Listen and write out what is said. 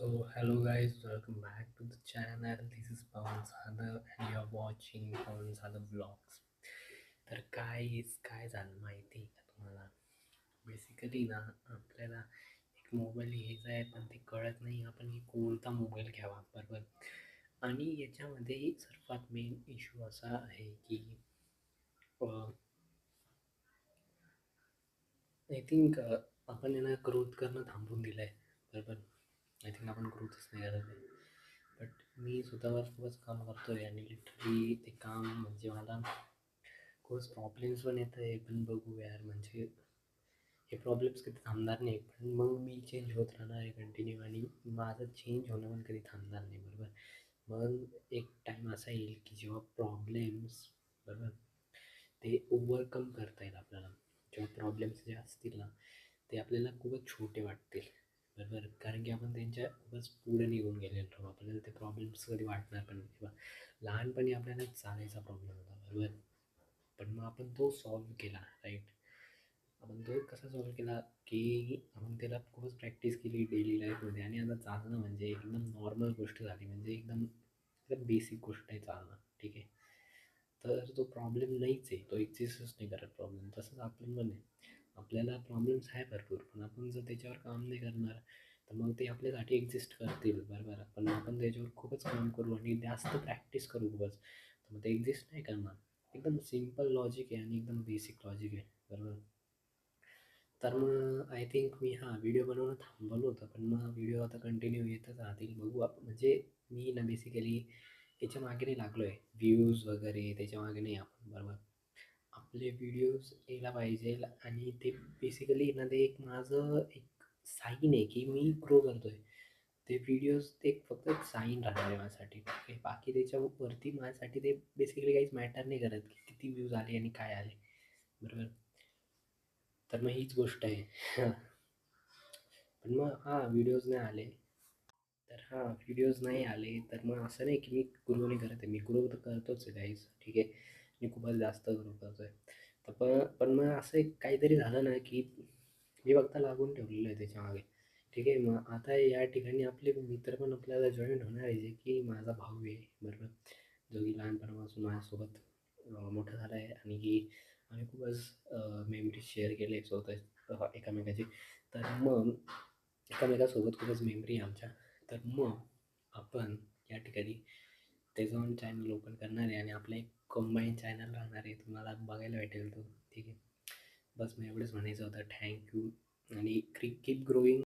Hello guys, welcome back to the channel. This is Pawan Sadar and you're watching Pawan Sadar Vlogs. तर काय झालं माहिती आहे का तुम्हाला? बेसिकली ना आपल्याला एक मोबाईल घ्यायचा आहे, पण ते कळत नाही आपण की कोणता मोबाईल घ्यावा, बरोबर? आणि याच्यामध्ये सर्वात मेन इश्यू असा आहे की आय थिंक आपण यांना ग्रोथ करणं थांबवून दिलं आहे, बरोबर? आय थिंक आपण ग्रोथच नाही करत आहे. बट मी स्वतःवर खूपच काम करतो आहे आणि लिटरली ते काम म्हणजे मला खूपच प्रॉब्लेम्स पण येत आहे. पण बघू यार, म्हणजे हे प्रॉब्लेम्स कधी थांबणार नाही, पण मग मी चेंज होत राहणार आहे कंटिन्यू आणि माझं चेंज होणं पण कधी थांबणार नाही, बरोबर? मग एक टाईम असा येईल की जेव्हा प्रॉब्लेम्स, बरोबर, ते ओव्हरकम करता येईल आपल्याला. जेव्हा प्रॉब्लेम्स जे असतील ना ते आपल्याला खूपच छोटे वाटतील, बरोबर? कारण की आपण त्यांच्या खूपच पुढे निघून गेलेलो राहू. आपल्याला ते प्रॉब्लेम्स कधी वाटणार पण नाही. किंवा लहानपणी आपल्याला चालायचा प्रॉब्लेम होता, बरोबर, पण मग आपण तो सॉल्व्ह केला, राईट? आपण तो कसा सॉल्व्ह केला की आपण त्याला खूपच प्रॅक्टिस केली डेली लाईफमध्ये आणि आता चालणं म्हणजे एकदम नॉर्मल गोष्ट झाली, म्हणजे एकदम एकदम बेसिक गोष्ट आहे चालणं, ठीक आहे? तर तो प्रॉब्लेम नाहीच आहे, तो एक्झिस्टच नाही करत प्रॉब्लेम. तसंच आपण पण आहे, आपल्याला प्रॉब्लेम्स आहे भरपूर, पण आपण जर त्याच्यावर काम नाही करणार तर मग ते आपल्यासाठी एक्झिस्ट करतील, बरोबर? पण आपण त्याच्यावर खूपच काम करू आणि जास्त प्रॅक्टिस करू खूपच, तर मग ते एक्झिस्ट नाही करणार. एकदम सिम्पल लॉजिक आहे आणि एकदम बेसिक लॉजिक आहे, बरोबर? तर मग आय थिंक मी व्हिडिओ बनवणं थांबवलं होतं, पण मग व्हिडिओ आता कंटिन्यू येतच राहतील. बघू आपण, म्हणजे मी ना बेसिकली याच्या मागे नाही लागलो आहे, व्ह्यूज वगैरे त्याच्या मागे नाही आपण, बरोबर? आपले व्हिडिओज यायला पाहिजे आणि ते बेसिकली ना ते एक माझं एक साईन आहे की मी ग्रो करतो आहे. ते व्हिडिओज ते एक फक्त एक साईन राहणार आहे माझ्यासाठी, ठीक आहे? बाकी त्याच्यावरती माझ्यासाठी ते बेसिकली काहीच मॅटर नाही करत की किती व्ह्यूज आले आणि काय आले, बरोबर? तर मग हीच गोष्ट आहे. पण मग व्हिडिओज नाही आले तर व्हिडिओज नाही आले तर मग असं नाही की मी ग्रो नाही करत आहे. मी ग्रो तर करतोच आहे गाईज, ठीक आहे? मी खूपच जास्त ग्रो करतो आहे. तर पण मग असं एक काहीतरी झालं ना की मी फक्त लागून ठेवलेलं आहे त्याच्यामागे, ठीक आहे? मग आता या ठिकाणी आपले मित्र पण आपल्याला जॉईन होणार आहे, जे की माझा भाऊ आहे, बरोबर, जो की लहानपणापासून माझ्यासोबत मोठा झाला आहे आणि की आम्ही खूपच मेमरीज शेअर केले स्वतः एकामेकाची. तर मग एकामेकासोबत खूपच मेमरी आहे आमच्या. तर मग आपण या ठिकाणी त्याचं पण चॅनल ओपन करणार आहे आणि आपलं एक कंबाईन चॅनल राहणार आहे, तुम्हाला बघायला भेटेल तो, ठीक आहे? बस मग एवढंच म्हणायचं होतं. थँक्यू आणि कीप ग्रोईंग.